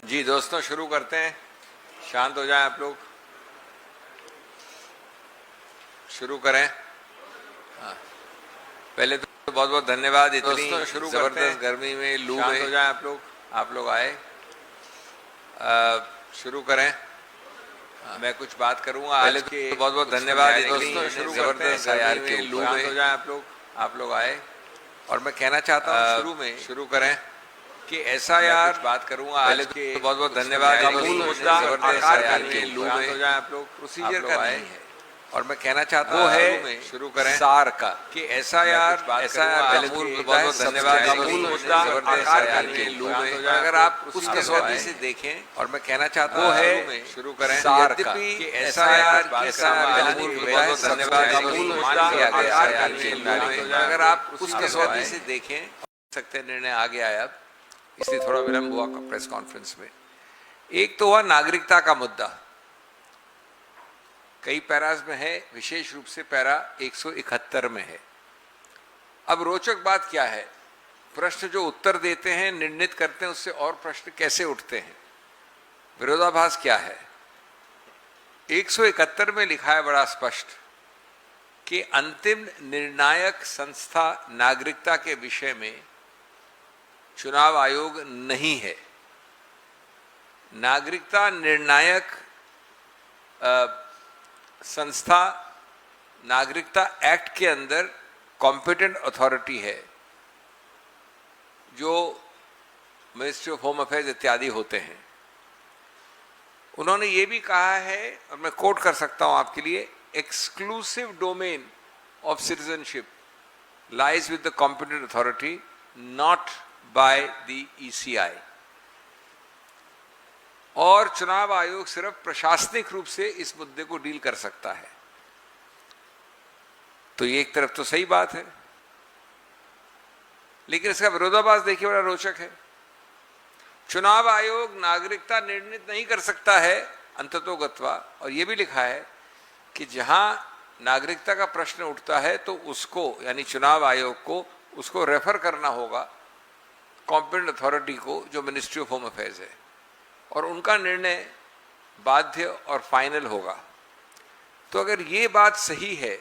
जी दोस्तों, शुरू करते हैं। शांत हो जाएं आप लोग, शुरू करें। हाँ, पहले तो बहुत बहुत धन्यवाद। इतनी जबरदस्त गर्मी में, लू में, शांत हो जाएं आप लोग आए। शुरू करें। मैं कुछ बात करूंगा आज के। बहुत बहुत धन्यवाद। दोस्तों, शुरू जबरदस्त गर्मी में, लू में, शांत हो जाएं आप लोग आए। और मैं कहना चाहता हूँ शुरू में शुरू करें कि ऐसा यार बात करूंगा आज के। बहुत बहुत धन्यवाद। मूल मुद्दा आकार के लू में हो जाए आप लोग, प्रोसीजर का नहीं है। और मैं कहना चाहता हूँ वो है शुरू करें सार का कि ऐसा यार ऐसा यार मूल बहुत बहुत धन्यवाद। मूल मुद्दा आकार के लू में अगर आप उस कसौटी से देखें, और मैं कहना चाहता हूँ वो है शुरू करें सार का कि ऐसा यार ऐसा मूल बहुत बहुत धन्यवाद। मूल मुद्दा आकार के लू में अगर आप उस कसौटी से देखें सकते निर्णय आ गया है अब, इसलिए थोड़ा विलंब हुआ प्रेस कॉन्फ्रेंस में। एक तो हुआ नागरिकता का मुद्दा, कई पैराज में है, विशेष रूप से पैरा 171 में है। अब रोचक बात क्या है, प्रश्न जो उत्तर देते हैं, निर्णित करते हैं, उससे और प्रश्न कैसे उठते हैं, विरोधाभास क्या है। 171 में लिखा है बड़ा स्पष्ट कि अंतिम निर्णायक संस्था नागरिकता के विषय में चुनाव आयोग नहीं है। नागरिकता निर्णायक संस्था नागरिकता एक्ट के अंदर कॉम्पिटेंट अथॉरिटी है, जो मिनिस्ट्री ऑफ होम अफेयर्स इत्यादि होते हैं। उन्होंने ये भी कहा है, और मैं कोट कर सकता हूं आपके लिए, exclusive domain of citizenship lies with the competent authority, not by the ECI। और चुनाव आयोग सिर्फ प्रशासनिक रूप से इस मुद्दे को डील कर सकता है। तो ये एक तरफ तो सही बात है, लेकिन इसका विरोधाभास देखिए, बड़ा रोचक है। चुनाव आयोग नागरिकता निर्णित नहीं कर सकता है अंततोगत्वा, और यह भी लिखा है कि जहां नागरिकता का प्रश्न उठता है तो उसको, यानी चुनाव आयोग को, उसको रेफर करना होगा कॉम्पिटेंट अथॉरिटी को, जो मिनिस्ट्री ऑफ होम अफेयर्स है, और उनका निर्णय बाध्य और फाइनल होगा। तो अगर ये बात सही है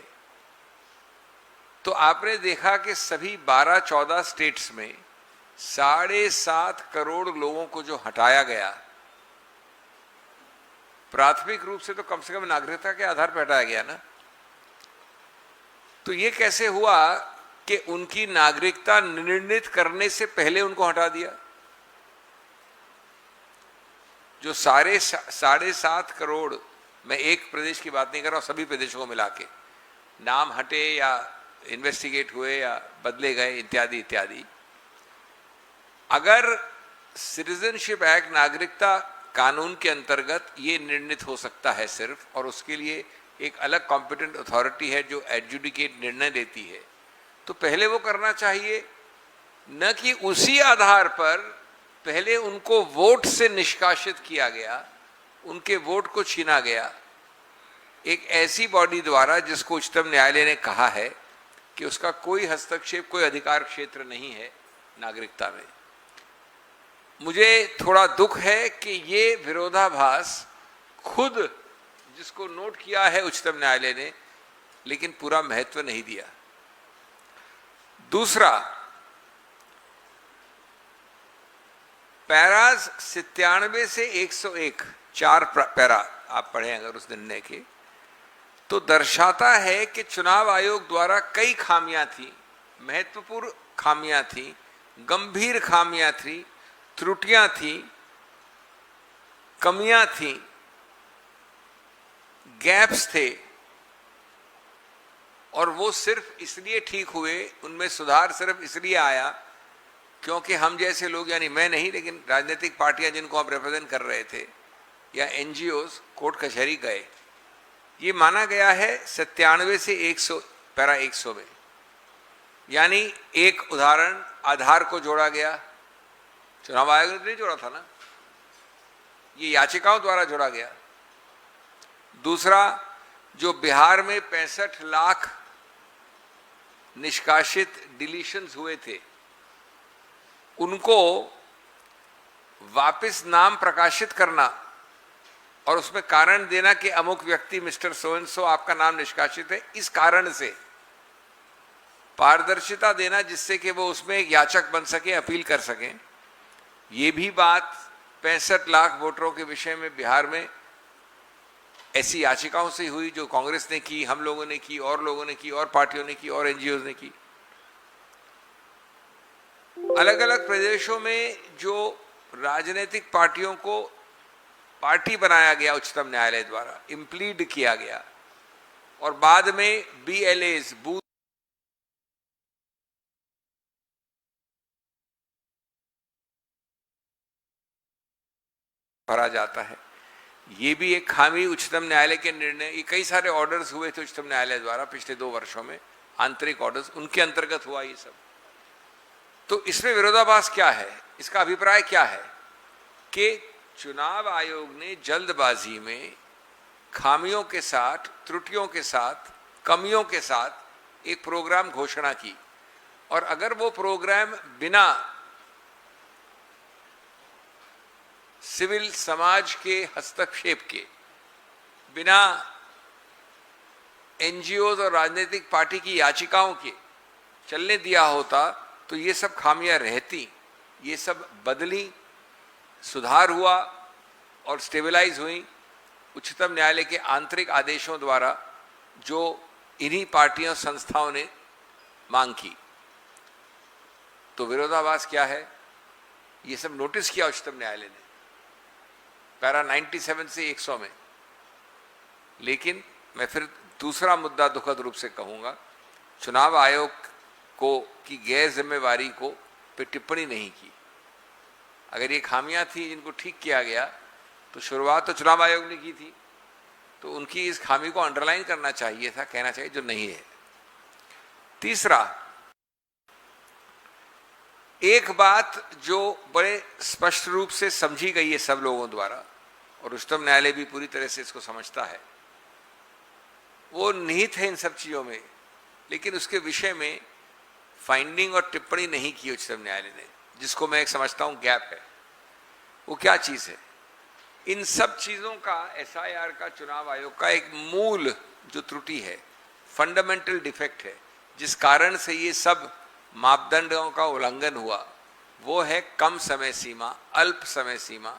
तो आपने देखा कि सभी 12-14 स्टेट्स में 7.5 करोड़ लोगों को जो हटाया गया, प्राथमिक रूप से तो कम से कम नागरिकता के आधार पर हटाया गया ना। तो ये कैसे हुआ कि उनकी नागरिकता निर्णित करने से पहले उनको हटा दिया? जो 7.5 करोड़, मैं एक प्रदेश की बात नहीं कर रहा हूं, सभी प्रदेशों को मिला के, नाम हटे या इन्वेस्टिगेट हुए या बदले गए इत्यादि इत्यादि। अगर सिटीजनशिप एक्ट, नागरिकता कानून के अंतर्गत ये निर्णित हो सकता है सिर्फ, और उसके लिए एक अलग कॉम्पिटेंट अथॉरिटी है जो एडजुडिकेट निर्णय लेती है, तो पहले वो करना चाहिए, न कि उसी आधार पर पहले उनको वोट से निष्कासित किया गया, उनके वोट को छीना गया एक ऐसी बॉडी द्वारा जिसको उच्चतम न्यायालय ने कहा है कि उसका कोई हस्तक्षेप, कोई अधिकार क्षेत्र नहीं है नागरिकता में। मुझे थोड़ा दुख है कि ये विरोधाभास खुद जिसको नोट किया है उच्चतम न्यायालय ने, लेकिन पूरा महत्व नहीं दिया। दूसरा, पैराज 97 से 101, 4 पैरा आप पढ़ें अगर उस निर्णय के, तो दर्शाता है कि चुनाव आयोग द्वारा कई खामियां थी, महत्वपूर्ण खामियां थी, गंभीर खामियां थी, त्रुटियां थी, कमियां थी, गैप्स थे, और वो सिर्फ इसलिए ठीक हुए, उनमें सुधार सिर्फ इसलिए आया क्योंकि हम जैसे लोग, यानी मैं नहीं, लेकिन राजनीतिक पार्टियां जिनको आप रिप्रेजेंट कर रहे थे या NGOs कोर्ट कचहरी गए। ये माना गया है 97 से 100, पैरा 100 में, यानी एक उदाहरण, आधार को जोड़ा गया, चुनाव आयोग ने नहीं जोड़ा था ना, ये याचिकाओं द्वारा जोड़ा गया। दूसरा, जो बिहार में 65 लाख निष्कासित डिलीशंस हुए थे, उनको वापस नाम प्रकाशित करना और उसमें कारण देना कि अमुक व्यक्ति मिस्टर सो एंड सो आपका नाम निष्कासित है इस कारण से, पारदर्शिता देना जिससे कि वो उसमें एक याचक बन सके, अपील कर सकें। ये भी बात 65 लाख वोटरों के विषय में बिहार में ऐसी याचिकाओं से हुई जो कांग्रेस ने की, हम लोगों ने की, और लोगों ने की, और पार्टियों ने की, और एनजीओ ने की। अलग अलग प्रदेशों में जो राजनीतिक पार्टियों को पार्टी बनाया गया उच्चतम न्यायालय द्वारा, इम्प्लीड किया गया, और बाद में BLAs बूथ भरा जाता है। ये भी एक खामी उच्चतम न्यायालय के निर्णय, ये कई सारे ऑर्डर्स हुए थे उच्चतम न्यायालय द्वारा पिछले 2 वर्षों में, आंतरिक ऑर्डर्स, उनके अंतर्गत हुआ ये सब। तो इसमें विरोधाभास क्या है, इसका अभिप्राय क्या है कि चुनाव आयोग ने जल्दबाजी में खामियों के साथ, त्रुटियों के साथ, कमियों के साथ एक प्रोग्राम घोषणा की, और अगर वो प्रोग्राम बिना सिविल समाज के हस्तक्षेप के, बिना एनजीओज और राजनीतिक पार्टी की याचिकाओं के चलने दिया होता तो ये सब खामियां रहती, ये सब बदली, सुधार हुआ और स्टेबलाइज हुई उच्चतम न्यायालय के आंतरिक आदेशों द्वारा जो इन्हीं पार्टियों संस्थाओं ने मांग की। तो विरोधाभास क्या है, ये सब नोटिस किया उच्चतम न्यायालय ने पैरा 97 से 100 में। लेकिन मैं फिर दूसरा मुद्दा दुखद रूप से कहूंगा, चुनाव आयोग को की गैर जिम्मेवारी को पे टिप्पणी नहीं की। अगर ये खामियां थी जिनको ठीक किया गया तो शुरुआत तो चुनाव आयोग ने की थी, तो उनकी इस खामी को अंडरलाइन करना चाहिए था, कहना चाहिए, जो नहीं है। तीसरा, एक बात जो बड़े स्पष्ट रूप से समझी गई है सब लोगों द्वारा, और उच्चतम न्यायालय भी पूरी तरह से इसको समझता है, वो निहित है इन सब चीजों में, लेकिन उसके विषय में फाइंडिंग और टिप्पणी नहीं की उच्चतम न्यायालय ने, जिसको मैं एक समझता हूं गैप है। वो क्या चीज है? इन सब चीजों का SIR का, चुनाव आयोग का एक मूल जो त्रुटि है, फंडामेंटल डिफेक्ट है, जिस कारण से ये सब मापदंडों का उल्लंघन हुआ, वो है कम समय सीमा, अल्प समय सीमा,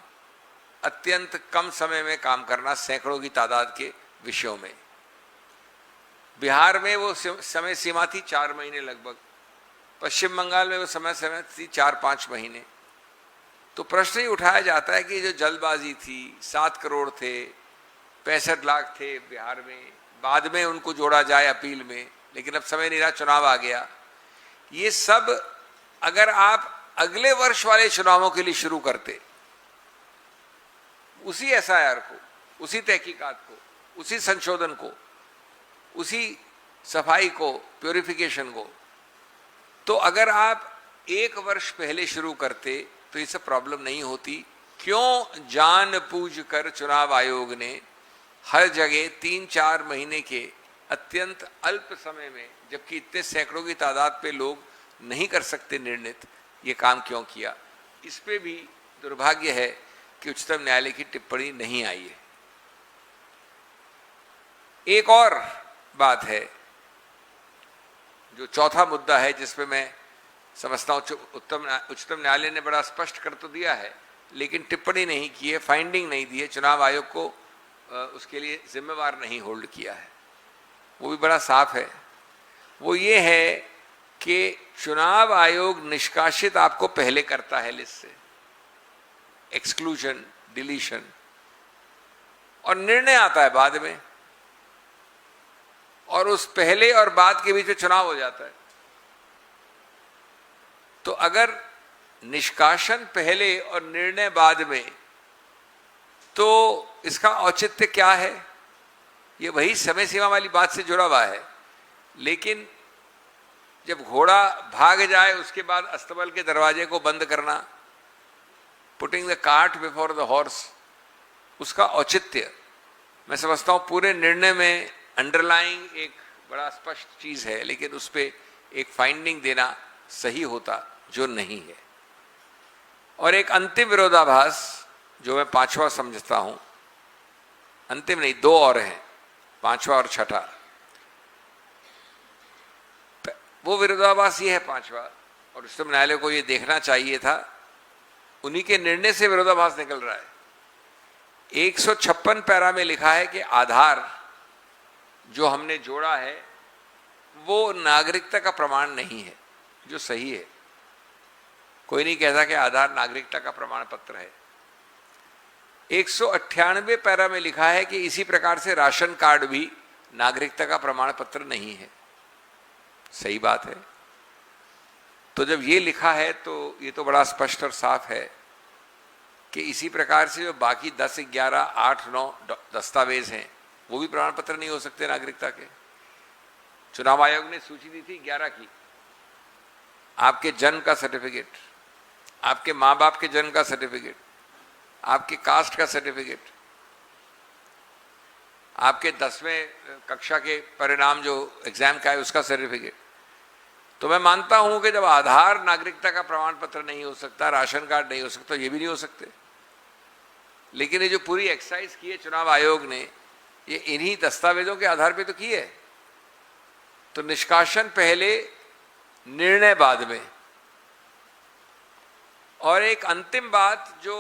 अत्यंत कम समय में काम करना सैकड़ों की तादाद के विषयों में। बिहार में वो समय सीमा थी 4 महीने लगभग, पश्चिम बंगाल में वो समय थी 4-5 महीने। तो प्रश्न ही उठाया जाता है कि जो जल्दबाजी थी, 7 करोड़ थे, 65 लाख थे बिहार में, बाद में उनको जोड़ा जाए अपील में, लेकिन अब समय नहीं रहा, चुनाव आ गया। ये सब अगर आप अगले वर्ष वाले चुनावों के लिए शुरू करते, उसी SIR को, उसी तहकीकात को, उसी संशोधन को, उसी सफाई को, प्योरिफिकेशन को, तो अगर आप 1 वर्ष पहले शुरू करते तो ये सब प्रॉब्लम नहीं होती। क्यों जान बूझ कर चुनाव आयोग ने हर जगह 3-4 महीने के अत्यंत अल्प समय में, जबकि इतने सैकड़ों की तादाद पे लोग नहीं कर सकते निर्णित, ये काम क्यों किया? इस पे भी दुर्भाग्य है कि उच्चतम न्यायालय की टिप्पणी नहीं आई है। एक और बात है जो चौथा मुद्दा है, जिसपे मैं समझता हूं उच्चतम न्यायालय ने बड़ा स्पष्ट कर तो दिया है, लेकिन टिप्पणी नहीं की है, फाइंडिंग नहीं दी है, चुनाव आयोग को उसके लिए जिम्मेवार नहीं होल्ड किया है। वो भी बड़ा साफ है। वो ये है कि चुनाव आयोग निष्कासित आपको पहले करता है लिस्ट से, एक्सक्लूजन, डिलीशन, और निर्णय आता है बाद में, और उस पहले और बाद के बीच में चुनाव हो जाता है। तो अगर निष्कासन पहले और निर्णय बाद में, तो इसका औचित्य क्या है? ये वही समय सीमा वाली बात से जुड़ा हुआ है। लेकिन जब घोड़ा भाग जाए उसके बाद अस्तबल के दरवाजे को बंद करना, putting the cart before the horse, उसका औचित्य मैं समझता हूं पूरे निर्णय में अंडरलाइंग एक बड़ा स्पष्ट चीज है, लेकिन उस पर एक फाइंडिंग देना सही होता, जो नहीं है। और एक अंतिम विरोधाभास जो मैं पांचवा समझता हूं, अंतिम नहीं, दो और हैं, पांचवा और छठा। वो विरोधाभास ये है पांचवा, और उच्चतम न्यायालय को ये देखना चाहिए था, उन्हीं के निर्णय से विरोधाभास निकल रहा है। 156 पैरा में लिखा है कि आधार जो हमने जोड़ा है वो नागरिकता का प्रमाण नहीं है, जो सही है। कोई नहीं कहता कि आधार नागरिकता का प्रमाण पत्र है। 198 पैरा में लिखा है कि इसी प्रकार से राशन कार्ड भी नागरिकता का प्रमाण पत्र नहीं है। सही बात है। तो जब ये लिखा है तो ये तो बड़ा स्पष्ट और साफ है कि इसी प्रकार से जो बाकी 10, 11, 8, 9 दस्तावेज हैं वो भी प्रमाण पत्र नहीं हो सकते नागरिकता के। चुनाव आयोग ने सूची दी थी 11 की। आपके जन्म का सर्टिफिकेट, आपके माँ बाप के जन्म का सर्टिफिकेट, आपके कास्ट का सर्टिफिकेट, आपके 10वें कक्षा के परिणाम जो एग्जाम का है उसका सर्टिफिकेट। तो मैं मानता हूं कि जब आधार नागरिकता का प्रमाण पत्र नहीं हो सकता, राशन कार्ड नहीं हो सकता, ये भी नहीं हो सकते। लेकिन ये जो पूरी एक्सरसाइज की है चुनाव आयोग ने, ये इन्हीं दस्तावेजों के आधार पे तो की है। तो निष्कासन पहले, निर्णय बाद में। और एक अंतिम बात जो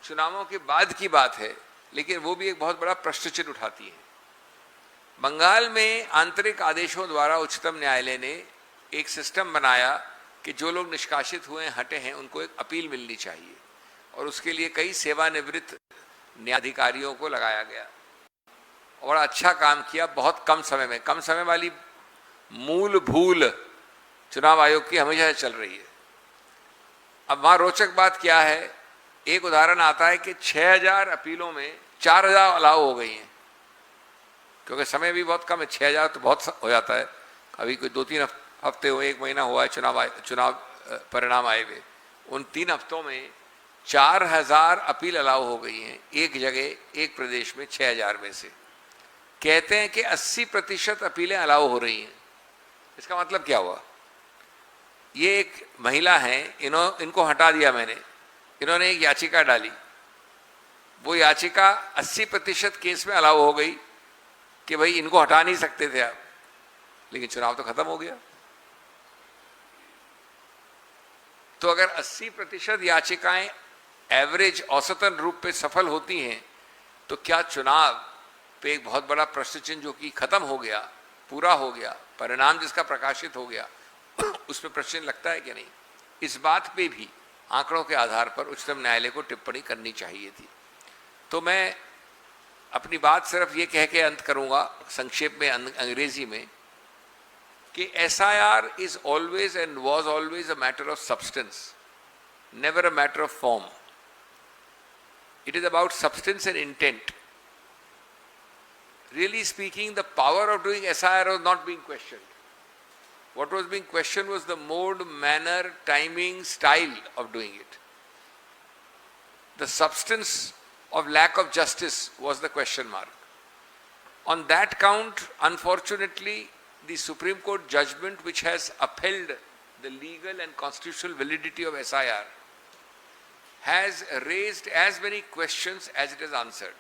चुनावों के बाद की बात है, लेकिन वो भी एक बहुत बड़ा प्रश्न चिन्ह उठाती है। बंगाल में आंतरिक आदेशों द्वारा उच्चतम न्यायालय ने एक सिस्टम बनाया कि जो लोग निष्कासित हुए हटे हैं उनको एक अपील मिलनी चाहिए, और उसके लिए कई सेवानिवृत्त न्यायाधिकारियों को लगाया गया। और अच्छा काम किया बहुत कम समय में। कम समय वाली मूल भूल चुनाव आयोग की हमेशा चल रही है। अब वहां रोचक बात क्या है, एक उदाहरण आता है कि 6000 अपीलों में 4000 अलाउ हो गई हैं, क्योंकि समय भी बहुत कम है। 6000 तो बहुत हो जाता है। अभी कोई 2-3 हफ्ते हुए, 1 महीना हुआ है चुनाव परिणाम आए हुए। उन 3 हफ्तों में 4000 अपील अलाउ हो गई हैं, एक जगह, एक प्रदेश में 6000 में से। कहते हैं कि 80% अपीलें अलाउ हो रही हैं। इसका मतलब क्या हुआ? ये एक महिला हैं, इनको हटा दिया मैंने, इन्होंने एक याचिका डाली, वो याचिका 80% केस में अलाउ हो गई कि भाई इनको हटा नहीं सकते थे आप, लेकिन चुनाव तो खत्म हो गया। तो अगर 80% याचिकाएं एवरेज, औसतन रूप पे सफल होती हैं, तो क्या चुनाव पे एक बहुत बड़ा प्रश्न चिन्ह जो कि खत्म हो गया, पूरा हो गया, परिणाम जिसका प्रकाशित हो गया, उसमें प्रश्न लगता है कि नहीं? इस बात पे भी आंकड़ों के आधार पर उच्चतम न्यायालय को टिप्पणी करनी चाहिए थी। तो मैं अपनी बात सिर्फ ये कह के अंत करूंगा संक्षेप में अंग्रेजी में कि SIR is always and was always a matter of substance, never a matter of form. It is about substance and intent. Really speaking, the power of doing SIR was not being questioned. What was being questioned was the mode, manner, timing, style of doing it. The substance of lack of justice was the question mark. On that count, unfortunately, the Supreme Court judgment which has upheld the legal and constitutional validity of SIR has raised as many questions as it has answered.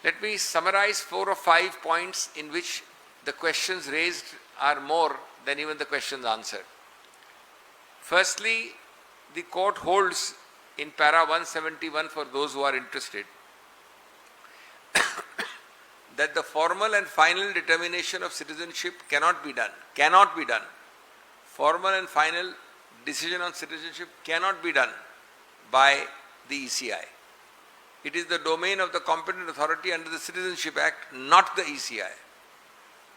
Let me summarize 4 or 5 points in which the questions raised are more than even the questions answered. Firstly, the court holds in para 171, for those who are interested, that the formal and final determination of citizenship cannot be done. Cannot be done. Formal and final decision on citizenship cannot be done by the ECI. It is the domain of the competent authority under the Citizenship Act, not the ECI.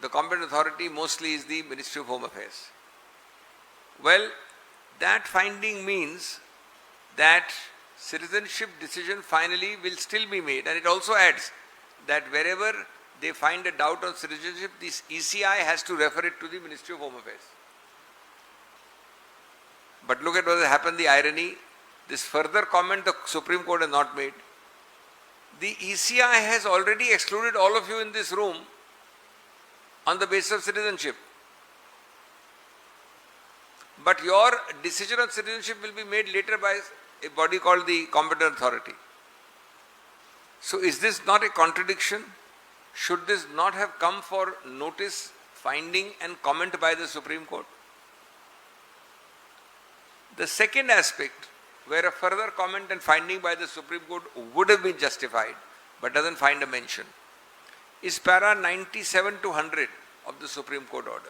The competent authority mostly is the Ministry of Home Affairs. Well, that finding means that citizenship decision finally will still be made, and it also adds that wherever they find a doubt on citizenship, this ECI has to refer it to the Ministry of Home Affairs. But look at what has happened, the irony. This further comment the Supreme Court has not made. The ECI has already excluded all of you in this room on the basis of citizenship. but your decision on citizenship will be made later by a body called the competent authority. So is this not a contradiction? Should this not have come for notice, finding and comment by the Supreme Court? The second aspect, where a further comment and finding by the Supreme Court would have been justified, but doesn't find a mention, is para 97 to 100 of the Supreme Court order.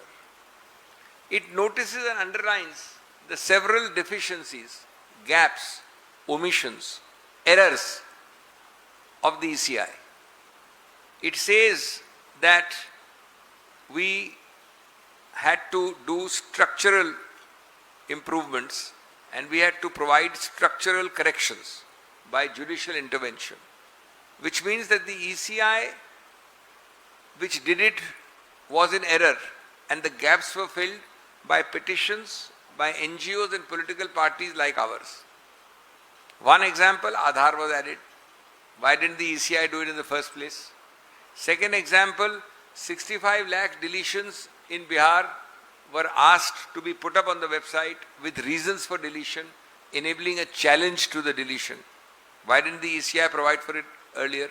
It notices and underlines the several deficiencies, gaps, omissions, errors of the ECI. It says that we had to do structural improvements and we had to provide structural corrections by judicial intervention, which means that the ECI which did it was in error and the gaps were filled by petitions by NGOs and political parties like ours. One example, Aadhaar was added. Why didn't the ECI do it in the first place? Second example, 65 lakh deletions in Bihar were asked to be put up on the website with reasons for deletion, enabling a challenge to the deletion. Why didn't the ECI provide for it earlier?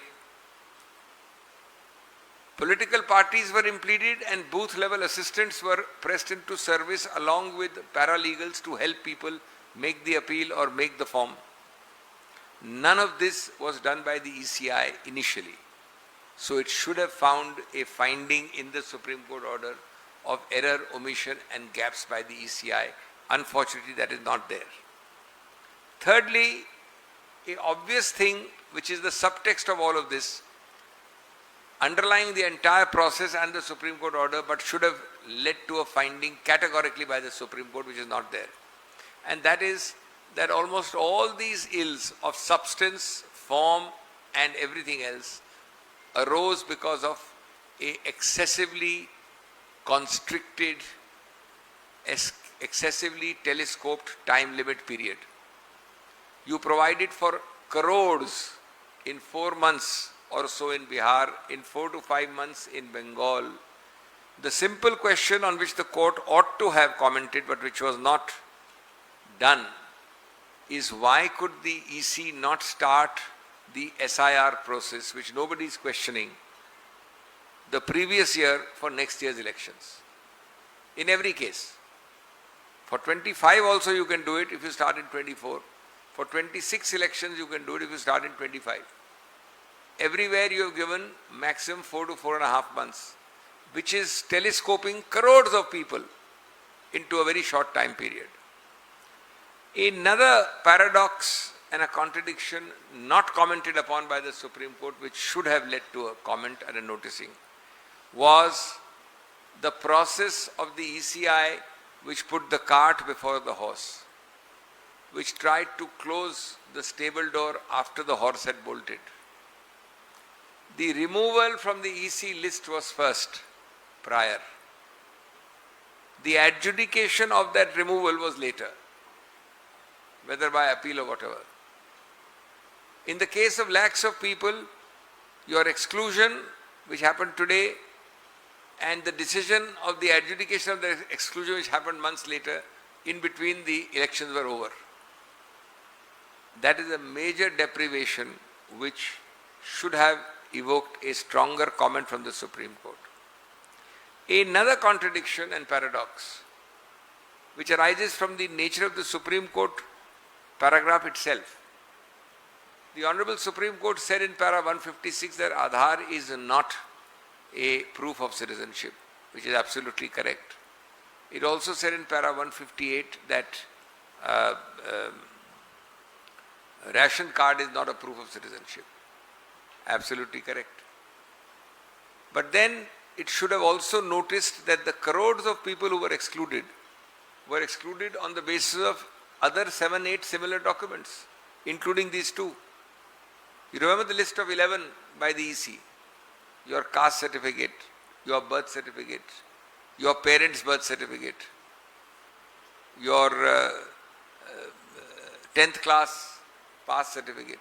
Political parties were implemented and booth level assistants were pressed into service along with paralegals to help people make the appeal or make the form. None of this was done by the ECI initially. So it should have found a finding in the Supreme Court order of error, omission and gaps by the ECI. Unfortunately, that is not there. Thirdly, an obvious thing which is the subtext of all of this, underlying the entire process and the Supreme Court order, but should have led to a finding categorically by the Supreme Court, which is not there. And that is that almost all these ills of substance, form and everything else arose because of a excessively constricted, excessively telescoped time limit period. You provided for crores in 4 months or so in Bihar, in 4 to 5 months in Bengal. The simple question on which the court ought to have commented but which was not done is why could the EC not start the SIR process, which nobody is questioning, the previous year for next year's elections? In every case. For 25 also you can do it if you start in 24. For 26 elections you can do it if you start in 25. Everywhere you have given maximum 4 to 4.5 months, which is telescoping crores of people into a very short time period. Another paradox and a contradiction not commented upon by the Supreme Court, which should have led to a comment and a noticing, was the process of the ECI which put the cart before the horse, which tried to close the stable door after the horse had bolted. The removal from the EC list was first, prior. The adjudication of that removal was later, whether by appeal or whatever. In the case of lakhs of people, your exclusion, which happened today, and the decision of the adjudication of the exclusion, which happened months later, in between the elections were over. That is a major deprivation which should have evoked a stronger comment from the Supreme Court. Another contradiction and paradox which arises from the nature of the Supreme Court paragraph itself. The Honorable Supreme Court said in para 156 that Aadhaar is not a proof of citizenship, which is absolutely correct. It also said in para 158 that ration card is not a proof of citizenship. Absolutely correct. But then it should have also noticed that the crores of people who were excluded on the basis of other 7-8 similar documents, including these two. You remember the list of 11 by the EC? Your caste certificate, your birth certificate, your parents' birth certificate, your 10th class pass certificate.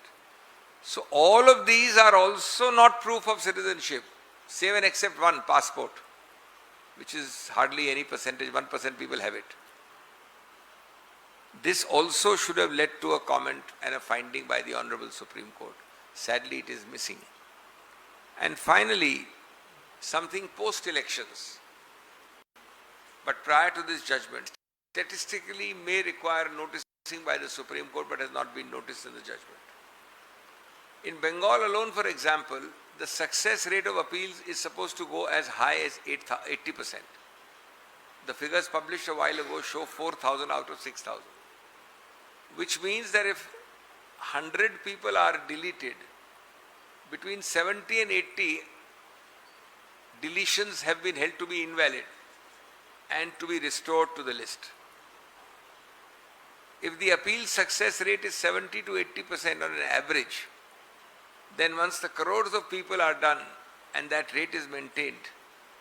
So all of these are also not proof of citizenship, save and except one, passport, which is hardly any percentage, 1% people have it. This also should have led to a comment and a finding by the Honorable Supreme Court. Sadly, it is missing. And finally, something post-elections, but prior to this judgment, statistically may require noticing by the Supreme Court but has not been noticed in the judgment. In Bengal alone, for example, the success rate of appeals is supposed to go as high as 80%. The figures published a while ago show 4,000 out of 6,000. Which means that if 100 people are deleted, between 70 and 80 deletions have been held to be invalid and to be restored to the list. If the appeal success rate is 70 to 80% on an average, then once the crores of people are done and that rate is maintained,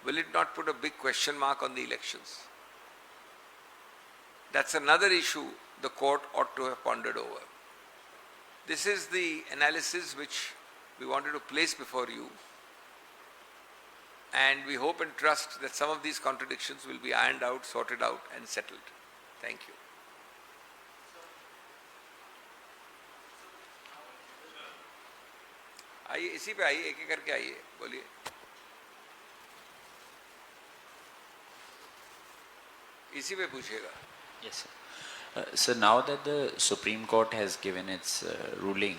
will it not put a big question mark on the elections? That's another issue the court ought to have pondered over. This is the analysis which we wanted to place before you, and we hope and trust that some of these contradictions will be ironed out, sorted out and settled. Thank you. आइए इसी पे आइए, एक एक करके आइए, बोलिए. इसी पे पूछेगा. Yes, sir. So now that the Supreme Court has given its ruling,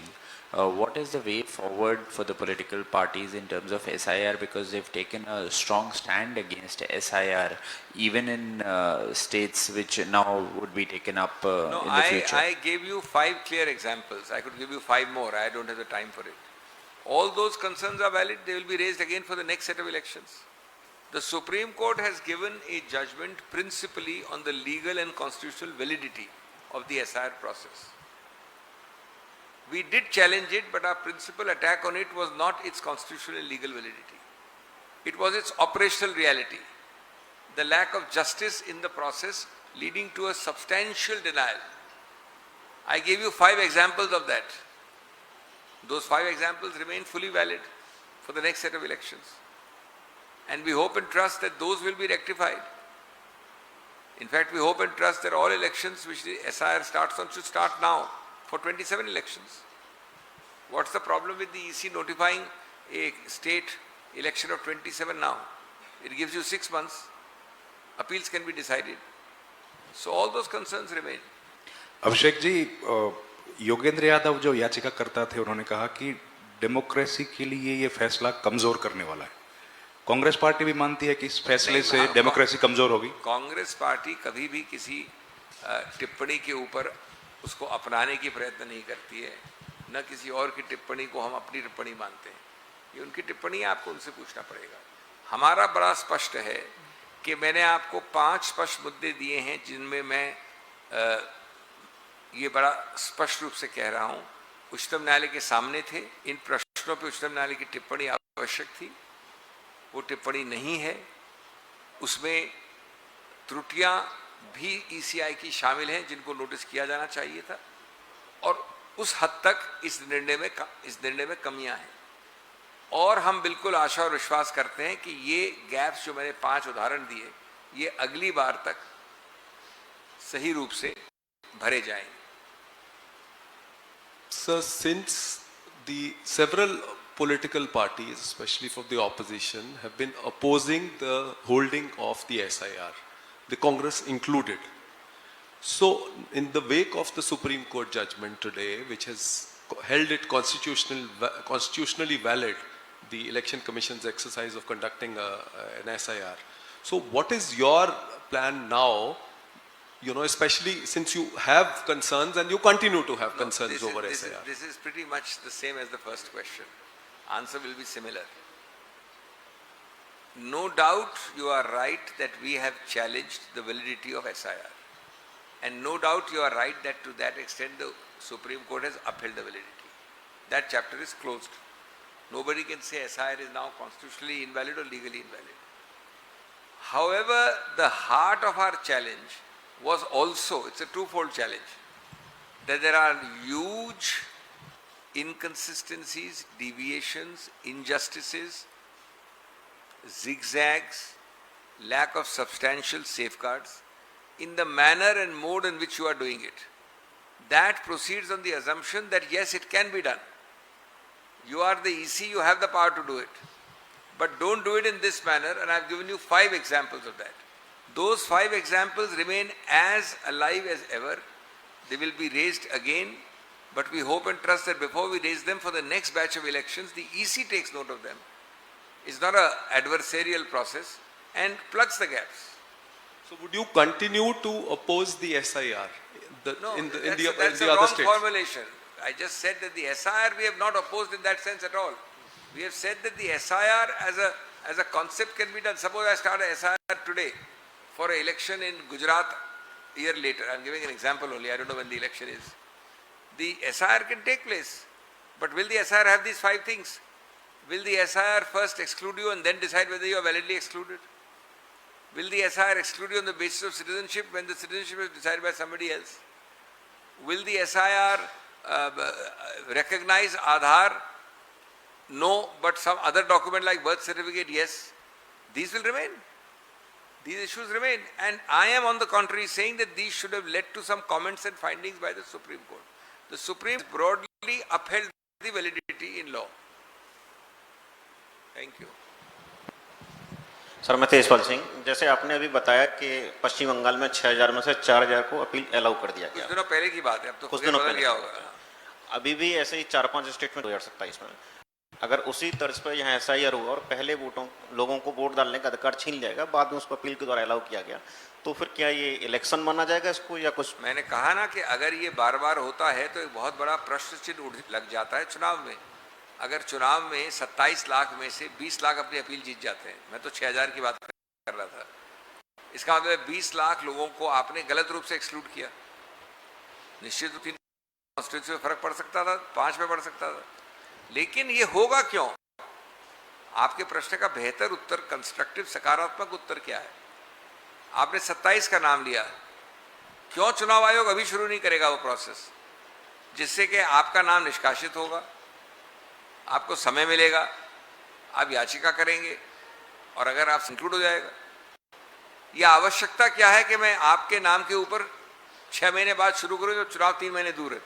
what is the way forward for the political parties in terms of SIR, because they've taken a strong stand against SIR, even in states which now would be taken up in the future? I gave you 5 clear examples. I could give you 5 more. I don't have the time for it. All those concerns are valid. They will be raised again for the next set of elections. The Supreme Court has given a judgment principally on the legal and constitutional validity of the SIR process. We did challenge it, but our principal attack on it was not its constitutional and legal validity. It was its operational reality. The lack of justice in the process leading to a substantial denial. I gave you 5 examples of that. Those 5 examples remain fully valid for the next set of elections. And we hope and trust that those will be rectified. In fact, we hope and trust that all elections which the SIR starts on should start now for 27 elections. What's the problem with the EC notifying a state election of 27 now? It gives you 6 months. Appeals can be decided. So all those concerns remain. Abhishek ji, Yogendra Yadav जो याचिकाकर्ता थे, उन्होंने कहा कि democracy के लिए ये फैसला कमजोर करने वाला है. कांग्रेस पार्टी भी मानती है कि इस फैसले से डेमोक्रेसी कमजोर होगी. कांग्रेस पार्टी कभी भी किसी टिप्पणी के ऊपर उसको अपनाने की प्रयत्न नहीं करती है, न किसी और की टिप्पणी को हम अपनी टिप्पणी मानते हैं. ये उनकी टिप्पणी आपको उनसे पूछना पड़ेगा. हमारा बड़ा स्पष्ट है कि मैंने आपको 5 स्पष्ट मुद्दे दिए हैं जिनमें मैं ये बड़ा स्पष्ट रूप से कह रहा हूँ, उच्चतम न्यायालय के सामने थे. इन प्रश्नों पर उच्चतम न्यायालय की टिप्पणी आवश्यक थी. वो टिप्पणी नहीं है. उसमें त्रुटियां भी ECI की शामिल हैं जिनको नोटिस किया जाना चाहिए था, और उस हद तक इस निर्णय में कमियां हैं. और हम बिल्कुल आशा और विश्वास करते हैं कि ये गैप्स जो मैंने 5 उदाहरण दिए, ये अगली बार तक सही रूप से भरे जाएंगे. Sir, since the several political parties, especially from the opposition, have been opposing the holding of the SIR, the Congress included. So, in the wake of the Supreme Court judgment today, which has held it constitutionally valid, the Election Commission's exercise of conducting an SIR. So, what is your plan now? You know, especially since you have concerns and you continue to have concerns over SIR. This is pretty much the same as the first question. Answer will be similar. No doubt you are right that we have challenged the validity of SIR. And no doubt you are right that to that extent the Supreme Court has upheld the validity. That chapter is closed. Nobody can say SIR is now constitutionally invalid or legally invalid. However, the heart of our challenge was also, it's a twofold challenge, that there are huge inconsistencies, deviations, injustices, zigzags, lack of substantial safeguards in the manner and mode in which you are doing it. That proceeds on the assumption that yes, it can be done. You are the EC, you have the power to do it. But don't do it in this manner, and I've given you 5 examples of that. Those 5 examples remain as alive as ever. They will be raised again, but we hope and trust that before we raise them for the next batch of elections, the EC takes note of them. It's not an adversarial process and plugs the gaps. So would you continue to oppose the SIR No, in that's the a other wrong states? formulation. I just said that the SIR we have not opposed in that sense at all. We have said that the SIR as a concept can be done. Suppose I start a SIR today for an election in Gujarat a year later. I am giving an example only. I don't know when the election is. The SIR can take place. But will the SIR have these 5 things? Will the SIR first exclude you and then decide whether you are validly excluded? Will the SIR exclude you on the basis of citizenship when the citizenship is decided by somebody else? Will the SIR recognize Aadhaar? No, but some other document like birth certificate, yes. These will remain. These issues remain. And I am on the contrary saying that these should have led to some comments and findings by the Supreme Court. The Supreme broadly upheld the validity in law. Thank you. Sir मैं तेजपाल सिंह, जैसे आपने अभी बताया कि पश्चिम बंगाल में 6000 में से 4000 को अपील अलाउ कर दिया गया। कुछ दिनों पहले की बात है, अब तो कुछ दिनों बदल पहले गया होगा। अभी भी ऐसे ही 4-5 स्टेट में 2027 में अगर उसी तर्ज पर यहाँ SIR हुआ और पहले लोगों को वोट डालने का अधिकार छीन जाएगा, बाद में उसको अपील के द्वारा अलाउ किया गया, तो फिर क्या ये इलेक्शन माना जाएगा इसको या कुछ? मैंने कहा ना कि अगर ये बार बार होता है तो एक बहुत बड़ा प्रश्न चिन्ह लग जाता है चुनाव में। अगर चुनाव में 27 लाख में से 20 लाख अपनी अपील जीत जाते हैं, मैं तो 6000 की बात कर रहा था, इसका मतलब 20 लाख लोगों को आपने गलत रूप से एक्सक्लूड किया। निश्चित रूप से कॉन्स्टिट्यूंसी में फर्क पड़ सकता था, 5 में पड़ सकता था, लेकिन ये होगा क्यों? आपके प्रश्न का बेहतर उत्तर, कंस्ट्रक्टिव सकारात्मक उत्तर क्या है? आपने 27 का नाम लिया, क्यों चुनाव आयोग अभी शुरू नहीं करेगा वो प्रोसेस जिससे कि आपका नाम निष्कासित होगा, आपको समय मिलेगा, आप याचिका करेंगे और अगर आप इंक्लूड हो जाएगा। यह आवश्यकता क्या है कि मैं आपके नाम के ऊपर 6 महीने बाद शुरू करूं जब चुनाव 3 महीने दूर है?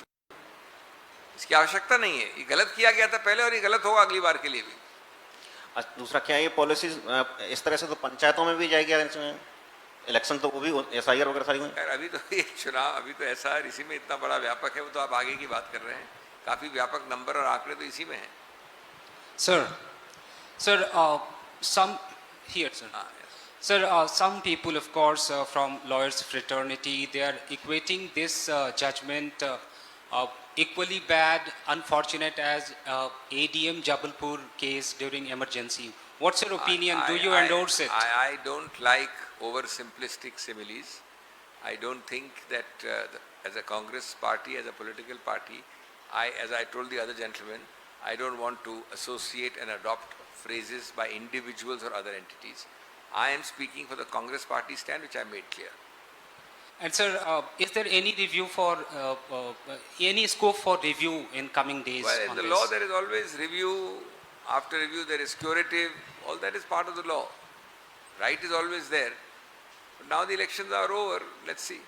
इसकी आवश्यकता नहीं है। ये गलत किया गया था पहले और ये गलत होगा अगली बार के लिए भी। दूसरा क्या ये पॉलिसी इस तरह से तो पंचायतों में भी जाएगी इलेक्शन, तो वो भी SIR वगैरह सारी में? अभी तो ये चुनाव, अभी तो SIR इसी में इतना बड़ा व्यापक है, वो तो आप आगे की बात कर रहे हैं। काफी व्यापक नंबर और आंकड़े तो इसी में है। Some people, of course, from lawyers' fraternity, they are equating this judgment equally bad, unfortunate as ADM Jabalpur case during emergency. What's your opinion? Do you endorse it? I don't like oversimplistic similes. I don't think that as a Congress party, as a political party, as I told the other gentleman, I don't want to associate and adopt phrases by individuals or other entities. I am speaking for the Congress party stand, which I made clear. And sir, is there any review for any scope for review in coming days? Well, in the law there is always review. After review there is curative. All that is part of the law. Right is always there. But now the elections are over. Let's see.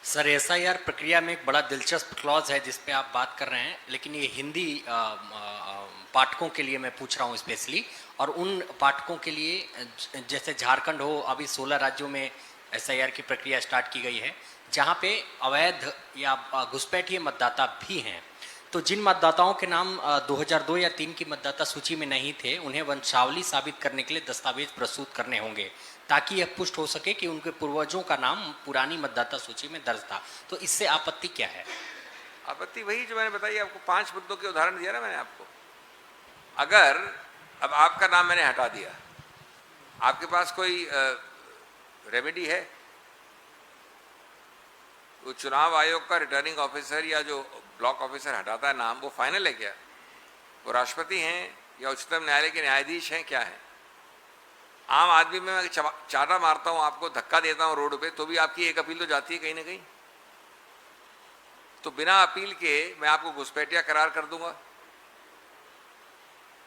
Sir SIR प्रक्रिया में एक बड़ा दिलचस्प clause है जिस पे आप बात कर रहे हैं, लेकिन ये हिंदी पाठकों के लिए मैं पूछ रहा हूँ स्पेशली, और उन पाठकों के लिए जैसे झारखंड हो, अभी 16 राज्यों में SIR की प्रक्रिया स्टार्ट की गई है जहाँ पे अवैध या घुसपैठिए मतदाता भी हैं। तो जिन मतदाताओं के नाम 2002 या 3 की मतदाता सूची में नहीं थे, उन्हें वंशावली साबित करने के लिए दस्तावेज प्रस्तुत करने होंगे ताकि यह पुष्ट हो सके कि उनके पूर्वजों का नाम पुरानी मतदाता सूची में दर्ज था। तो इससे आपत्ति क्या है? आपत्ति वही जो मैंने बताई आपको, 5 मुद्दों के उदाहरण दिया ना मैंने आपको। अगर अब आपका नाम मैंने हटा दिया, आपके पास कोई रेमेडी है? वो चुनाव आयोग का रिटर्निंग ऑफिसर या जो ब्लॉक ऑफिसर हटाता है नाम, वो फाइनल है क्या? वो राष्ट्रपति हैं या उच्चतम न्यायालय के न्यायाधीश हैं, क्या है? आम आदमी में मैं चाटा मारता हूं, आपको धक्का देता हूं रोड पे, तो भी आपकी एक अपील तो जाती है कहीं ना कहीं। तो बिना अपील के मैं आपको घुसपैठिया करार कर दूंगा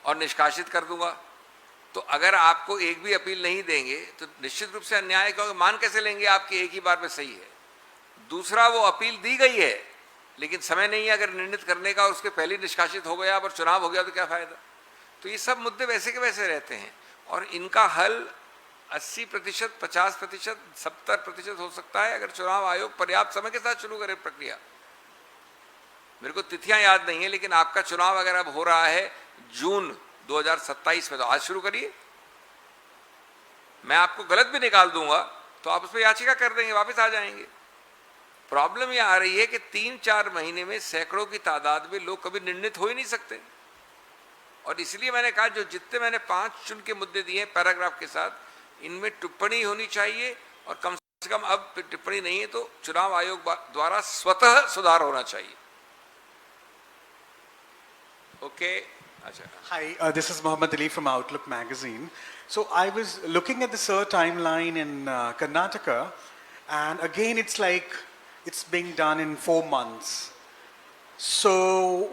और निष्कासित कर दूंगा तो अगर आपको एक भी अपील नहीं देंगे तो निश्चित रूप से अन्याय है, क्योंकि मान कैसे लेंगे आपकी एक ही बार में सही है। दूसरा, वो अपील दी गई है लेकिन समय नहीं है अगर निर्णित करने का, और उसके पहले निष्कासित हो गया और चुनाव हो गया तो क्या फायदा। तो ये सब मुद्दे वैसे के वैसे रहते हैं और इनका हल 80%, 50%, 70% हो सकता है अगर चुनाव आयोग पर्याप्त समय के साथ शुरू करे प्रक्रिया। मेरे को तिथियां याद नहीं है, लेकिन आपका चुनाव अगर अब हो रहा है जून 2027 में, तो आज शुरू करिए। मैं आपको गलत भी निकाल दूंगा तो आप उस पर याचिका कर देंगे, वापस आ जाएंगे। प्रॉब्लम यह आ रही है कि 3-4 महीने में सैकड़ों की तादाद में लोग कभी निर्णित हो ही नहीं सकते, और इसलिए मैंने कहा जो जितने मैंने 5 चुन के मुद्दे दिए पैराग्राफ के साथ, इनमें टिप्पणी होनी चाहिए, और कम से कम अब टिप्पणी नहीं है तो चुनाव आयोग द्वारा स्वतः सुधार होना चाहिए। ओके, अच्छा। Hi, this is Mohammed Ali from Outlook magazine. So I was looking at the SIR timeline in Karnataka, and again it's like it's being done in 4 months. So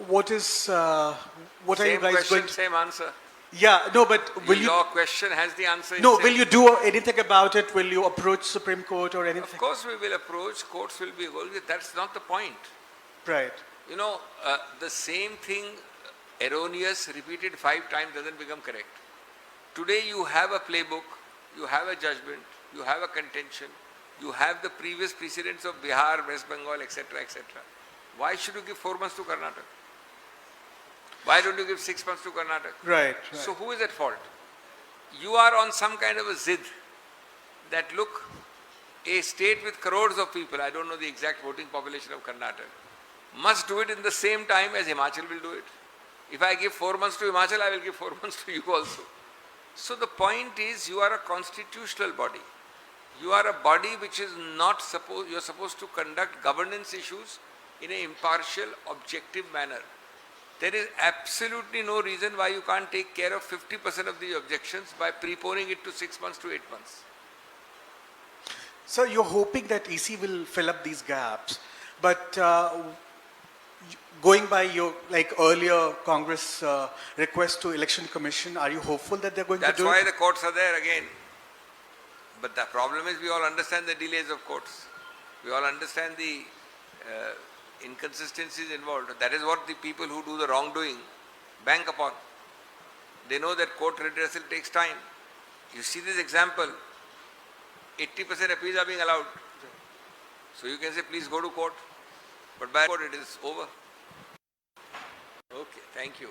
what is what are you Same guys question, going to? same answer. Yeah, no, but will you? Your question has the answer. No, itself. will you do anything about it? Will you approach Supreme Court or Of anything? course we will approach, courts will be involved. That's not the point. Right. You know, the same thing, erroneous, repeated 5 times doesn't become correct. Today you have a playbook, you have a judgment, you have a contention, you have the previous precedents of Bihar, West Bengal, etc., etc. Why should you give 4 months to Karnataka? Why don't you give 6 months to Karnataka? Right. So who is at fault? You are on some kind of a zid that look, a state with crores of people, I don't know the exact voting population of Karnataka, must do it in the same time as Himachal will do it. If I give 4 months to Himachal, I will give 4 months to you also. So the point is, you are a constitutional body. You are a body which is not supposed, you are supposed to conduct governance issues in an impartial, objective manner. There is absolutely no reason why you can't take care of 50% of the objections by preponing it to 6 months to 8 months. So you're hoping that EC will fill up these gaps, but going by your earlier Congress request to Election Commission, are you hopeful that they're going That's to do why it? the courts are there again. But the problem is we all understand the delays of courts. We all understand the inconsistencies involved. That is what the people who do the wrongdoing bank upon. They know that court redressal takes time. You see this example, 80% appeals are being allowed. So you can say, please go to court. But by court it is over. Okay, thank you.